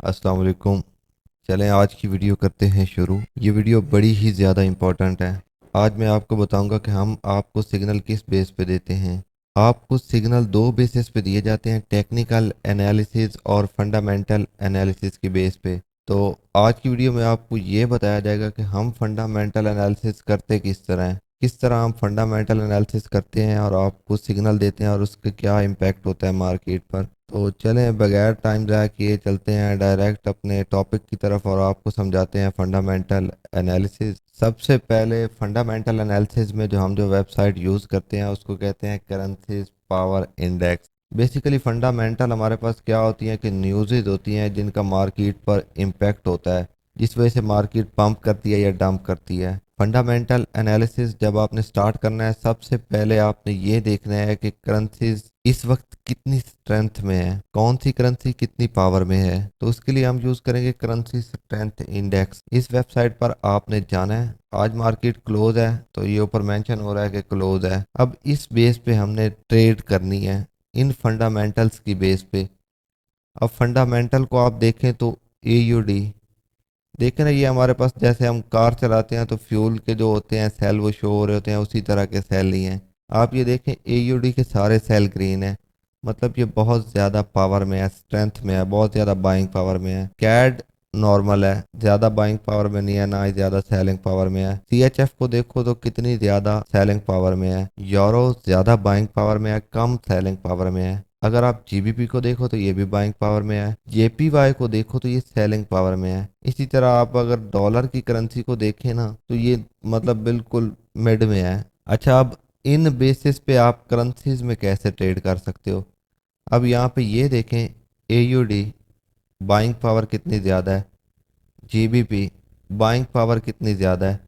अस्सलाम वालेकुम। चलें आज की वीडियो करते हैं शुरू। ये वीडियो बड़ी ही ज़्यादा इम्पोर्टेंट है। आज मैं आपको बताऊंगा कि हम आपको सिग्नल किस बेस पे देते हैं। आपको सिग्नल दो बेसिस पे दिए जाते हैं, टेक्निकल एनालिसिस और फंडामेंटल एनालिसिस के बेस पे। तो आज की वीडियो में आपको ये बताया जाएगा कि हम फंडामेंटल एनालिसिस करते किस तरह हैं, किस तरह हम फंडामेंटल एनालिसिस करते हैं और आपको सिग्नल देते हैं और उसका क्या इम्पैक्ट होता है मार्केट पर। तो चलें बगैर टाइम ज़ाया किए चलते हैं डायरेक्ट अपने टॉपिक की तरफ और आपको समझाते हैं फंडामेंटल एनालिसिस। सबसे पहले फंडामेंटल एनालिसिस में जो वेबसाइट यूज़ करते हैं उसको कहते हैं currencies power index. Basically fundamental हमारे पास क्या होती हैं कि न्यूज़ होती हैं जिनका मार्केट पर इम्पैक्ट होता है, जिस वजह से मार्केट पंप करती है या डंप करती है। फंडामेंटल एनालिसिस जब आपने स्टार्ट करना है, सबसे पहले आपने ये देखना है कि करेंसीज इस वक्त कितनी स्ट्रेंथ में है, कौन सी करेंसी कितनी पावर में है। तो उसके लिए हम यूज़ करेंगे करेंसी स्ट्रेंथ इंडेक्स। इस वेबसाइट पर आपने जाना है। आज मार्केट क्लोज है तो ये ऊपर मेंशन हो रहा है कि क्लोज है। अब इस बेस पे हमने ट्रेड करनी है, इन फंडामेंटल्स की बेस पे। अब फंडामेंटल को आप देखें तो AUD देखें ना, ये हमारे पास जैसे हम कार चलाते हैं तो फ्यूल के जो होते हैं सेल वो शो हो रहे होते हैं, उसी तरह के सेल ही हैं। आप ये देखें AUD के सारे सेल ग्रीन है, मतलब ये बहुत ज़्यादा पावर में है, स्ट्रेंथ में है, बहुत ज़्यादा बाइंग पावर में है। कैड नॉर्मल है, ज़्यादा बाइंग पावर में नहीं है, ना ही ज़्यादा सेलिंग पावर में है। CHF को देखो तो कितनी ज़्यादा सेलिंग पावर में है। यूरो ज़्यादा बाइंग पावर में है, कम सेलिंग पावर में है। अगर आप GBP को देखो तो ये भी बाइंग पावर में है। JPY को देखो तो ये सेलिंग पावर में है। इसी तरह आप अगर डॉलर की करेंसी को देखें ना तो ये मतलब बिल्कुल मिड में है। अच्छा, अब इन बेसिस पे आप करेंसीज में कैसे ट्रेड कर सकते हो। अब यहाँ पे ये देखें AUD बाइंग पावर कितनी ज़्यादा है, GBP बाइंग पावर कितनी ज़्यादा है।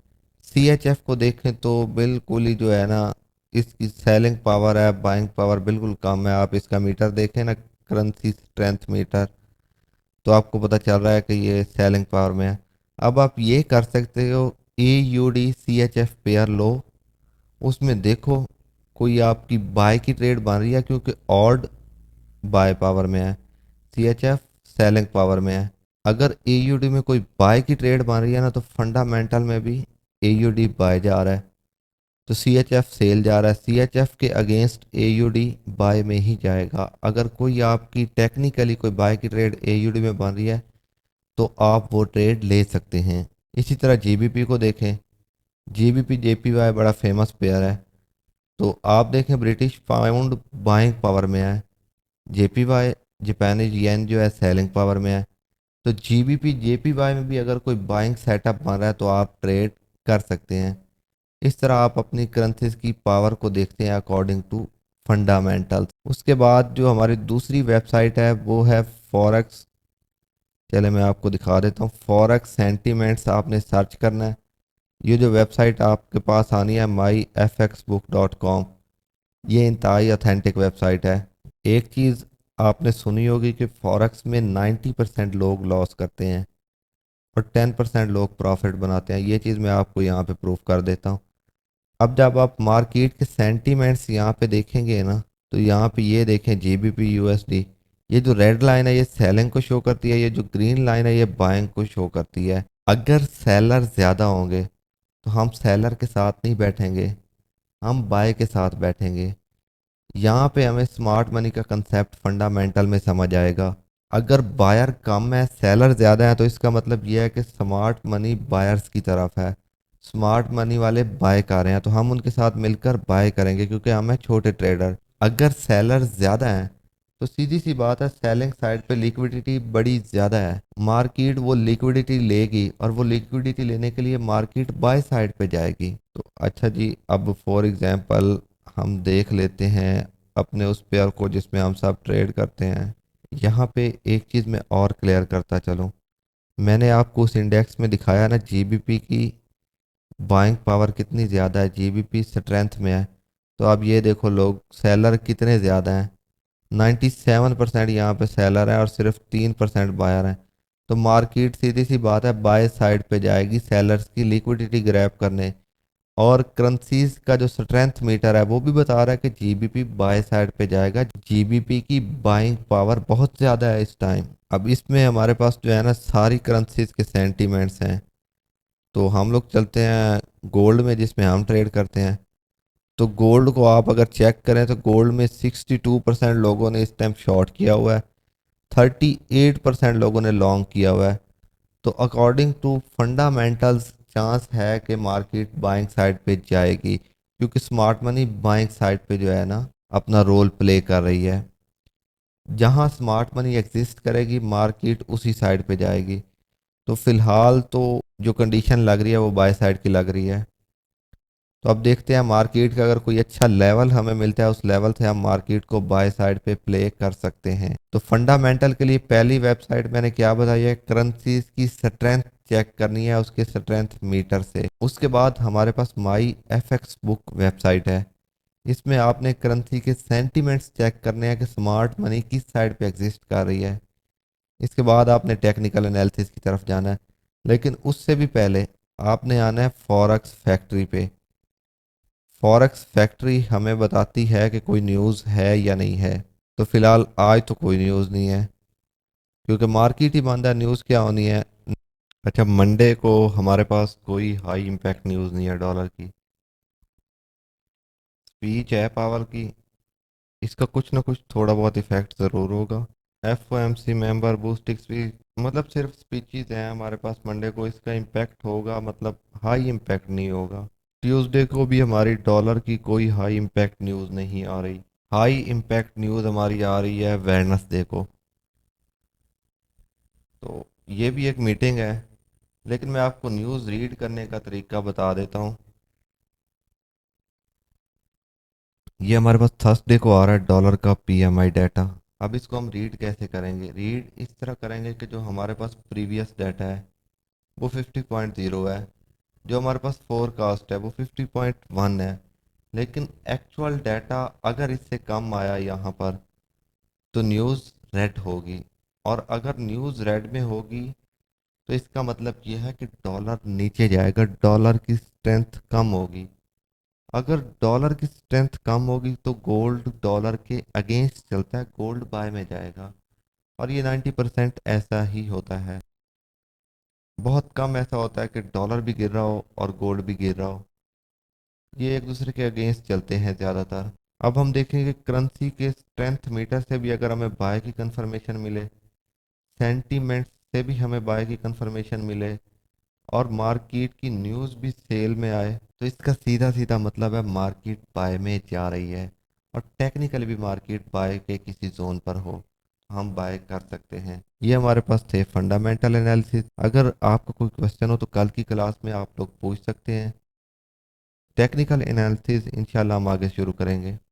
CHF को देखें तो बिल्कुल ही जो है ना, इसकी सेलिंग पावर है, बाइंग पावर बिल्कुल कम है। आप इसका मीटर देखें ना, करेंसी स्ट्रेंथ मीटर, तो आपको पता चल रहा है कि ये सेलिंग पावर में है। अब आप ये कर सकते हो, AUD CHF पेयर लो, उसमें देखो कोई आपकी बाय की ट्रेड बन रही है, क्योंकि ऑड बाय पावर में है, CHF सेलिंग पावर में है। अगर AUD में कोई बाय की ट्रेड बन रही है ना तो फंडामेंटल में भी AUD बाय जा रहा है, तो CHF सेल जा रहा है, CHF के अगेंस्ट AUD बाय में ही जाएगा। अगर कोई आपकी टेक्निकली कोई बाय की ट्रेड AUD में बन रही है तो आप वो ट्रेड ले सकते हैं। इसी तरह GBP को देखें, GBP JPY बड़ा फेमस पेयर है, तो आप देखें ब्रिटिश पाउंड बाइंग पावर में है, JPY जापानीज येन जो है सेलिंग पावर में है। तो GBP JPY में भी अगर कोई बाइंग सेटअप बन रहा है तो आप ट्रेड कर सकते हैं। इस तरह आप अपनी करेंसीज की पावर को देखते हैं अकॉर्डिंग टू फंडामेंटल्स। उसके बाद जो हमारी दूसरी वेबसाइट है वो है फॉरेक्स। चले मैं आपको दिखा देता हूँ। फॉरेक्स सेंटीमेंट्स आपने सर्च करना है। ये जो वेबसाइट आपके पास आनी है myfxbook.com, ये इंतहाई ऑथेंटिक वेबसाइट है। एक चीज़ आपने सुनी होगी कि फॉरेक्स में 90% लोग लॉस करते हैं और 10% लोग प्रॉफिट बनाते हैं। ये चीज़ मैं आपको यहाँ पे प्रूफ कर देता हूँ। अब जब आप मार्केट के सेंटीमेंट्स यहाँ पे देखेंगे ना, तो यहाँ पे ये देखें GBP USD, ये जो रेड लाइन है ये सेलिंग को शो करती है, ये जो ग्रीन लाइन है ये बाइंग को शो करती है। अगर सेलर ज़्यादा होंगे तो हम सेलर के साथ नहीं बैठेंगे, हम बाय के साथ बैठेंगे। यहाँ पे हमें स्मार्ट मनी का कंसेप्ट फंडामेंटल में समझ आएगा। अगर बायर कम है सेलर ज़्यादा है तो इसका मतलब यह है कि स्मार्ट मनी बायर्स की तरफ है, स्मार्ट मनी वाले बाय कर रहे हैं, तो हम उनके साथ मिलकर बाय करेंगे क्योंकि हम हैं छोटे ट्रेडर। अगर सेलर ज़्यादा हैं तो सीधी सी बात है सेलिंग साइड पे लिक्विडिटी बड़ी ज़्यादा है, मार्केट वो लिक्विडिटी लेगी और वो लिक्विडिटी लेने के लिए मार्केट बाय साइड पे जाएगी। तो अच्छा जी, अब फॉर एग्जांपल हम देख लेते हैं अपने उस पेयर को जिसमें हम सब ट्रेड करते हैं। यहाँ पे एक चीज़ मैं और क्लियर करता चलूँ, मैंने आपको उस इंडेक्स में दिखाया ना GBP की बाइंग पावर कितनी ज़्यादा है, GBP स्ट्रेंथ में है। तो अब ये देखो लोग सेलर कितने ज़्यादा हैं, 97% यहाँ पे सेलर है और सिर्फ 3% बायर हैं। तो मार्केट सीधी सी बात है बाय साइड पे जाएगी सेलर्स की लिक्विडिटी ग्रैब करने। और करेंसीज का जो स्ट्रेंथ मीटर है वो भी बता रहा है कि GBP बाय साइड पे जाएगा, GBP की बाइंग पावर बहुत ज़्यादा है इस टाइम। अब इसमें हमारे पास जो है ना सारी करेंसीज के सेंटीमेंट्स हैं। तो हम लोग चलते हैं गोल्ड में, जिसमें हम ट्रेड करते हैं। तो गोल्ड को आप अगर चेक करें तो गोल्ड में 62% लोगों ने इस टाइम शॉर्ट किया हुआ है, 38% लोगों ने लॉन्ग किया हुआ है। तो अकॉर्डिंग टू फंडामेंटल्स चांस है कि मार्केट बाइंग साइड पे जाएगी, क्योंकि स्मार्ट मनी बाइंग साइड पे जो है ना अपना रोल प्ले कर रही है। जहां स्मार्ट मनी एग्जिस्ट करेगी मार्केट उसी साइड पे जाएगी। तो फिलहाल तो जो कंडीशन लग रही है वो बाय साइड की लग रही है। तो अब देखते हैं मार्केट का अगर कोई अच्छा लेवल हमें मिलता है, उस लेवल से हम मार्केट को बाय साइड पे प्ले कर सकते हैं। तो फंडामेंटल के लिए पहली वेबसाइट मैंने क्या बताई है, करेंसीज की स्ट्रेंथ चेक करनी है उसके स्ट्रेंथ मीटर से। उसके बाद हमारे पास माई एफ एक्स बुक वेबसाइट है। इसमें आपने करेंसी के सेंटीमेंट्स चेक करने हैं कि स्मार्ट मनी किस साइड पे एग्जिस्ट कर रही है। इसके बाद आपने टेक्निकल एनालिसिस की तरफ जाना है, लेकिन उससे भी पहले आपने आना है फॉरेक्स फैक्ट्री पे। फॉरेक्स फैक्ट्री हमें बताती है कि कोई न्यूज़ है या नहीं है। तो फिलहाल आज तो कोई न्यूज़ नहीं है, क्योंकि मार्केट ही बंद है, न्यूज़ क्या होनी है। अच्छा, मंडे को हमारे पास कोई हाई इम्पैक्ट न्यूज़ नहीं है डॉलर की। स्पीच है पावर की, इसका कुछ ना कुछ थोड़ा बहुत इफेक्ट ज़रूर होगा। F O M C member boosting speech, मतलब सिर्फ स्पीचेज हैं हमारे पास मंडे को, इसका इम्पैक्ट होगा मतलब हाई इम्पैक्ट नहीं होगा। ट्यूसडे को भी हमारी डॉलर की कोई हाई इम्पैक्ट न्यूज़ नहीं आ रही। हाई इम्पैक्ट न्यूज़ हमारी आ रही है वेडनेसडे को। तो ये भी एक मीटिंग है, लेकिन मैं आपको न्यूज़ रीड करने का तरीका बता देता हूँ। ये हमारे पास थर्सडे को आ रहा है डॉलर का पीएमआई डाटा। अब इसको हम रीड कैसे करेंगे, रीड इस तरह करेंगे कि जो हमारे पास प्रीवियस डाटा है वो 50.0 है, जो हमारे पास फोरकास्ट है वो 50.1 है। लेकिन एक्चुअल डाटा अगर इससे कम आया यहाँ पर तो न्यूज़ रेड होगी, और अगर न्यूज़ रेड में होगी तो इसका मतलब यह है कि डॉलर नीचे जाएगा, डॉलर की स्ट्रेंथ कम होगी। अगर डॉलर की स्ट्रेंथ कम होगी तो गोल्ड डॉलर के अगेंस्ट चलता है, गोल्ड बाय में जाएगा। और ये 90% ऐसा ही होता है। बहुत कम ऐसा होता है कि डॉलर भी गिर रहा हो और गोल्ड भी गिर रहा हो। ये एक दूसरे के अगेंस्ट चलते हैं ज़्यादातर। अब हम देखेंगे करेंसी के स्ट्रेंथ मीटर से भी अगर हमें बाय की कंफर्मेशन मिले, सेंटीमेंट से भी हमें बाय की कंफर्मेशन मिले, और मार्केट की न्यूज़ भी सेल में आए, तो इसका सीधा सीधा मतलब है मार्केट बाय में जा रही है। और टेक्निकली भी मार्केट बाय के किसी जोन पर हो हम बाय कर सकते हैं। ये हमारे पास थे फंडामेंटल एनालिसिस। अगर आपको कोई क्वेश्चन हो तो कल की क्लास में आप लोग पूछ सकते हैं। टेक्निकल एनालिसिस इंशाल्लाह हम आगे शुरू करेंगे।